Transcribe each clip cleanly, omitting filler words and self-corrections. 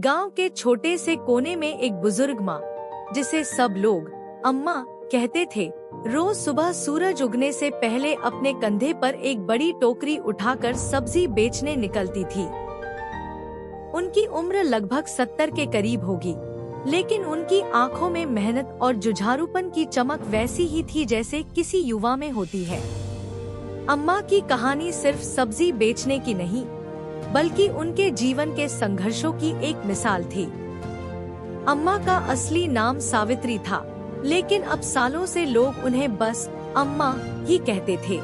गांव के छोटे से कोने में एक बुजुर्ग माँ, जिसे सब लोग अम्मा कहते थे, रोज सुबह सूरज उगने से पहले अपने कंधे पर एक बड़ी टोकरी उठाकर सब्जी बेचने निकलती थी। उनकी उम्र लगभग 70 के करीब होगी, लेकिन उनकी आंखों में मेहनत और जुझारूपन की चमक वैसी ही थी जैसे किसी युवा में होती है। अम्मा की कहानी सिर्फ सब्जी बेचने की नहीं, बल्कि उनके जीवन के संघर्षों की एक मिसाल थी। अम्मा का असली नाम सावित्री था, लेकिन अब सालों से लोग उन्हें बस अम्मा ही कहते थे।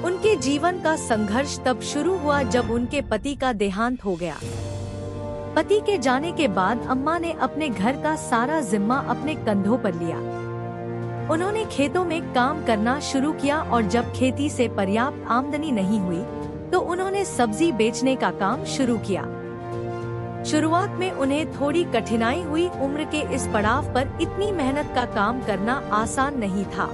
उनके जीवन का संघर्ष तब शुरू हुआ जब उनके पति का देहांत हो गया। पति के जाने के बाद अम्मा ने अपने घर का सारा जिम्मा अपने कंधों पर लिया। उन्होंने खेतों में काम करना शुरू किया और जब खेती से पर्याप्त आमदनी नहीं हुई तो उन्होंने सब्जी बेचने का काम शुरू किया। शुरुआत में उन्हें थोड़ी कठिनाई हुई। उम्र के इस पड़ाव पर इतनी मेहनत का काम करना आसान नहीं था।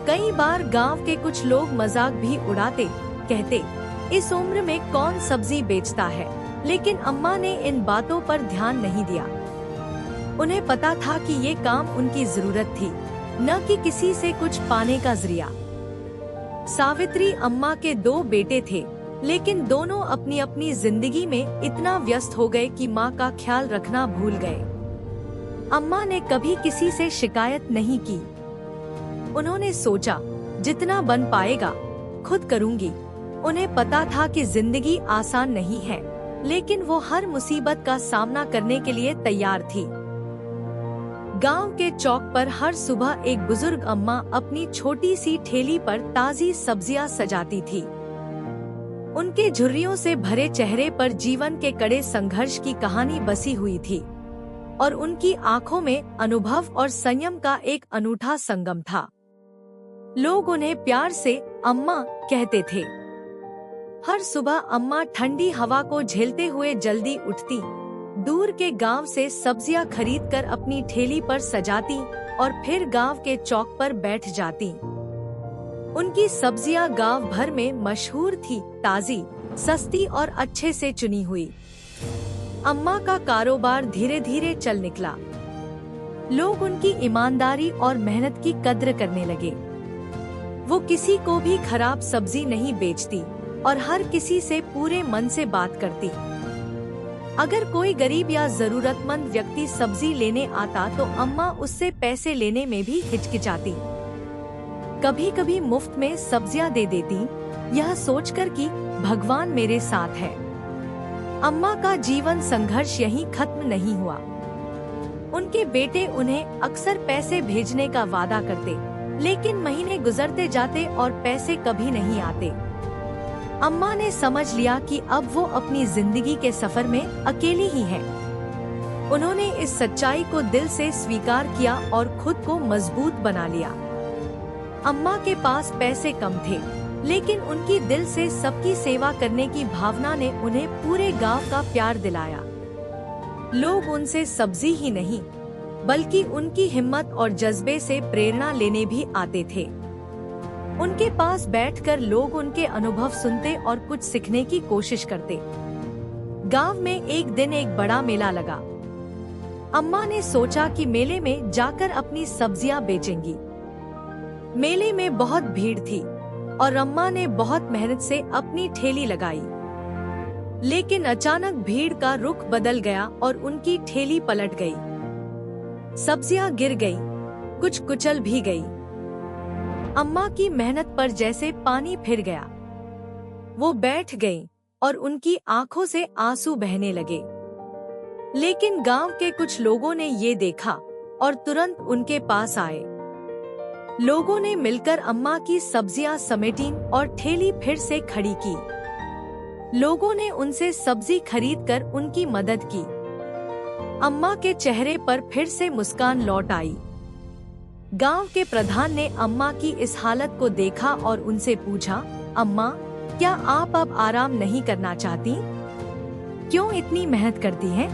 कई बार गांव के कुछ लोग मजाक भी उड़ाते, कहते, इस उम्र में कौन सब्जी बेचता है। लेकिन अम्मा ने इन बातों पर ध्यान नहीं दिया। उन्हें पता था कि ये काम उनकी जरूरत थी, न कि किसी से कुछ पाने का जरिया। सावित्री अम्मा के 2 बेटे थे, लेकिन दोनों अपनी अपनी जिंदगी में इतना व्यस्त हो गए कि माँ का ख्याल रखना भूल गए। अम्मा ने कभी किसी से शिकायत नहीं की। उन्होंने सोचा, जितना बन पाएगा खुद करूँगी। उन्हें पता था कि जिंदगी आसान नहीं है, लेकिन वो हर मुसीबत का सामना करने के लिए तैयार थी। गांव के चौक पर हर सुबह एक बुजुर्ग अम्मा अपनी छोटी सी ठेली पर ताजी सब्जियां सजाती थी। उनके झुर्रियों से भरे चेहरे पर जीवन के कड़े संघर्ष की कहानी बसी हुई थी और उनकी आंखों में अनुभव और संयम का एक अनूठा संगम था। लोग उन्हें प्यार से अम्मा कहते थे। हर सुबह अम्मा ठंडी हवा को झेलते हुए जल्दी उठती, दूर के गांव से सब्जियां खरीदकर अपनी ठेली पर सजाती और फिर गांव के चौक पर बैठ जाती। उनकी सब्जियां गांव भर में मशहूर थी, ताजी, सस्ती और अच्छे से चुनी हुई। अम्मा का कारोबार धीरे धीरे चल निकला। लोग उनकी ईमानदारी और मेहनत की कद्र करने लगे। वो किसी को भी खराब सब्जी नहीं बेचती और हर किसी से पूरे मन से बात करती। अगर कोई गरीब या जरूरतमंद व्यक्ति सब्जी लेने आता तो अम्मा उससे पैसे लेने में भी हिचकिचाती। कभी कभी मुफ्त में सब्जियां दे देती, यह सोचकर कि भगवान मेरे साथ है। अम्मा का जीवन संघर्ष यहीं खत्म नहीं हुआ। उनके बेटे उन्हें अक्सर पैसे भेजने का वादा करते, लेकिन महीने गुजरते जाते और पैसे कभी नहीं आते। अम्मा ने समझ लिया कि अब वो अपनी जिंदगी के सफर में अकेली ही है। उन्होंने इस सच्चाई को दिल से स्वीकार किया और खुद को मजबूत बना लिया। अम्मा के पास पैसे कम थे, लेकिन उनकी दिल से सबकी सेवा करने की भावना ने उन्हें पूरे गांव का प्यार दिलाया। लोग उनसे सब्जी ही नहीं, बल्कि उनकी हिम्मत और जज्बे से प्रेरणा लेने भी आते थे। उनके पास बैठकर लोग उनके अनुभव सुनते और कुछ सीखने की कोशिश करते। गांव में एक दिन एक बड़ा मेला लगा। अम्मा ने सोचा कि मेले में जाकर अपनी सब्जियां बेचेंगी। मेले में बहुत भीड़ थी और अम्मा ने बहुत मेहनत से अपनी ठेली लगाई। लेकिन अचानक भीड़ का रुख बदल गया और उनकी ठेली पलट गई। सब्जियां गिर गई, कुछ कुचल भी गई। अम्मा की मेहनत पर जैसे पानी फिर गया। वो बैठ गईं और उनकी आंखों से आंसू बहने लगे। लेकिन गांव के कुछ लोगों ने ये देखा और तुरंत उनके पास आए। लोगों ने मिलकर अम्मा की सब्जियां समेटी और ठेली फिर से खड़ी की। लोगों ने उनसे सब्जी खरीदकर उनकी मदद की। अम्मा के चेहरे पर फिर से मुस्कान लौट आई। गांव के प्रधान ने अम्मा की इस हालत को देखा और उनसे पूछा, अम्मा, क्या आप अब आराम नहीं करना चाहती? क्यों इतनी मेहनत करती हैं?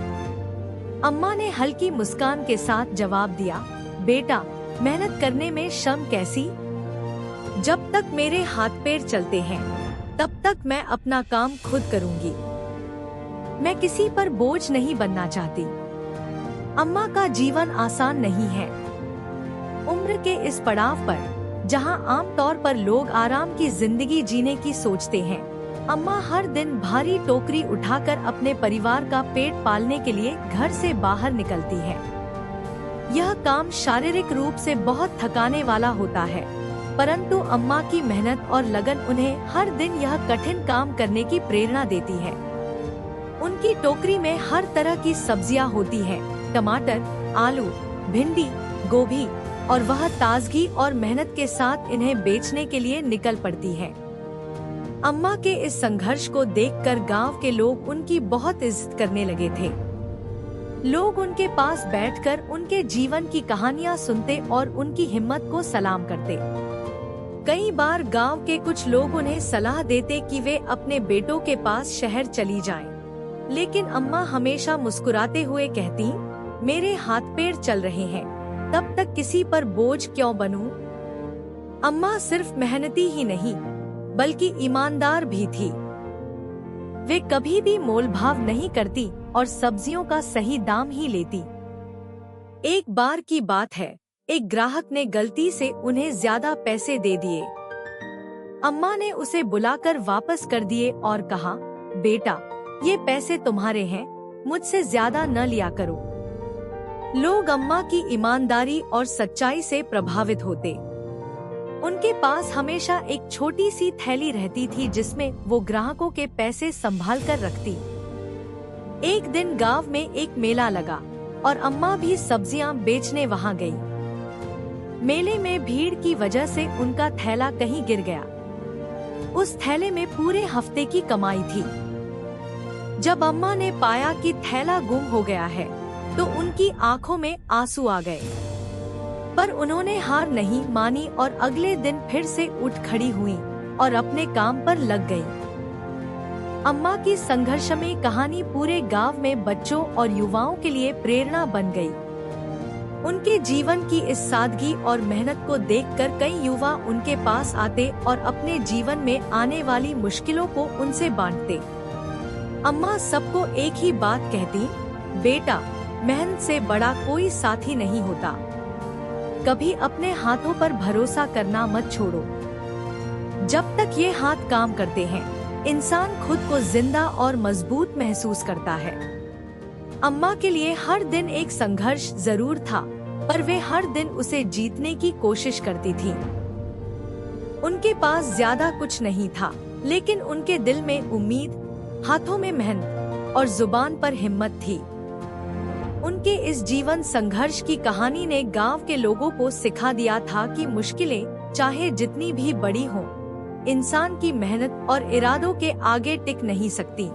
अम्मा ने हल्की मुस्कान के साथ जवाब दिया, बेटा, मेहनत करने में शर्म कैसी? जब तक मेरे हाथ पैर चलते हैं, तब तक मैं अपना काम खुद करूंगी। मैं किसी पर बोझ नहीं बनना चाहती। अम्मा का जीवन आसान नहीं है। उम्र के इस पड़ाव पर, जहां आमतौर पर लोग आराम की जिंदगी जीने की सोचते हैं, अम्मा हर दिन भारी टोकरी उठाकर अपने परिवार का पेट पालने के लिए घर से बाहर निकलती है। यह काम शारीरिक रूप से बहुत थकाने वाला होता है, परंतु अम्मा की मेहनत और लगन उन्हें हर दिन यह कठिन काम करने की प्रेरणा देती है। उनकी टोकरी में हर तरह की सब्जियां होती हैं, टमाटर, आलू, भिंडी, गोभी, और वह ताजगी और मेहनत के साथ इन्हें बेचने के लिए निकल पड़ती है। अम्मा के इस संघर्ष को देखकर गांव के लोग उनकी बहुत इज्जत करने लगे थे। लोग उनके पास बैठकर उनके जीवन की कहानियां सुनते और उनकी हिम्मत को सलाम करते। कई बार गांव के कुछ लोग उन्हें सलाह देते कि वे अपने बेटों के पास शहर चली जाएं। लेकिन अम्मा हमेशा मुस्कुराते हुए कहती, मेरे हाथ पैर चल रहे हैं, तब तक किसी पर बोझ क्यों बनूं? अम्मा सिर्फ मेहनती ही नहीं, बल्कि ईमानदार भी थी। वे कभी भी मोलभाव नहीं करती और सब्जियों का सही दाम ही लेती। एक बार की बात है, एक ग्राहक ने गलती से उन्हें ज्यादा पैसे दे दिए। अम्मा ने उसे बुलाकर वापस कर दिए और कहा, बेटा, ये पैसे तुम्हारे हैं, मुझसे ज्यादा न लिया करो। लोग अम्मा की ईमानदारी और सच्चाई से प्रभावित होते। उनके पास हमेशा एक छोटी सी थैली रहती थी जिसमें वो ग्राहकों के पैसे संभाल कर रखती। एक दिन गांव में एक मेला लगा और अम्मा भी सब्जियां बेचने वहां गई। मेले में भीड़ की वजह से उनका थैला कहीं गिर गया। उस थैले में पूरे हफ्ते की कमाई थी। जब अम्मा ने पाया कि थैला गुम हो गया है, तो उनकी आंखों में आंसू आ गए। पर उन्होंने हार नहीं मानी और अगले दिन फिर से उठ खड़ी हुई और अपने काम पर लग गई। अम्मा की संघर्षमयी कहानी पूरे गांव में बच्चों और युवाओं के लिए प्रेरणा बन गई। उनके जीवन की इस सादगी और मेहनत को देखकर कई युवा उनके पास आते और अपने जीवन में आने वाली मुश्किलों को उनसे बांटते। अम्मा सबको एक ही बात कहती, बेटा, मेहनत से बड़ा कोई साथी नहीं होता। कभी अपने हाथों पर भरोसा करना मत छोड़ो। जब तक ये हाथ काम करते हैं, इंसान खुद को जिंदा और मजबूत महसूस करता है। अम्मा के लिए हर दिन एक संघर्ष जरूर था, पर वे हर दिन उसे जीतने की कोशिश करती थी। उनके पास ज्यादा कुछ नहीं था, लेकिन उनके दिल में उम्मीद, हाथों में मेहनत और जुबान पर हिम्मत थी। उनके इस जीवन संघर्ष की कहानी ने गांव के लोगों को सिखा दिया था कि मुश्किलें चाहे जितनी भी बड़ी हों, इंसान की मेहनत और इरादों के आगे टिक नहीं सकती।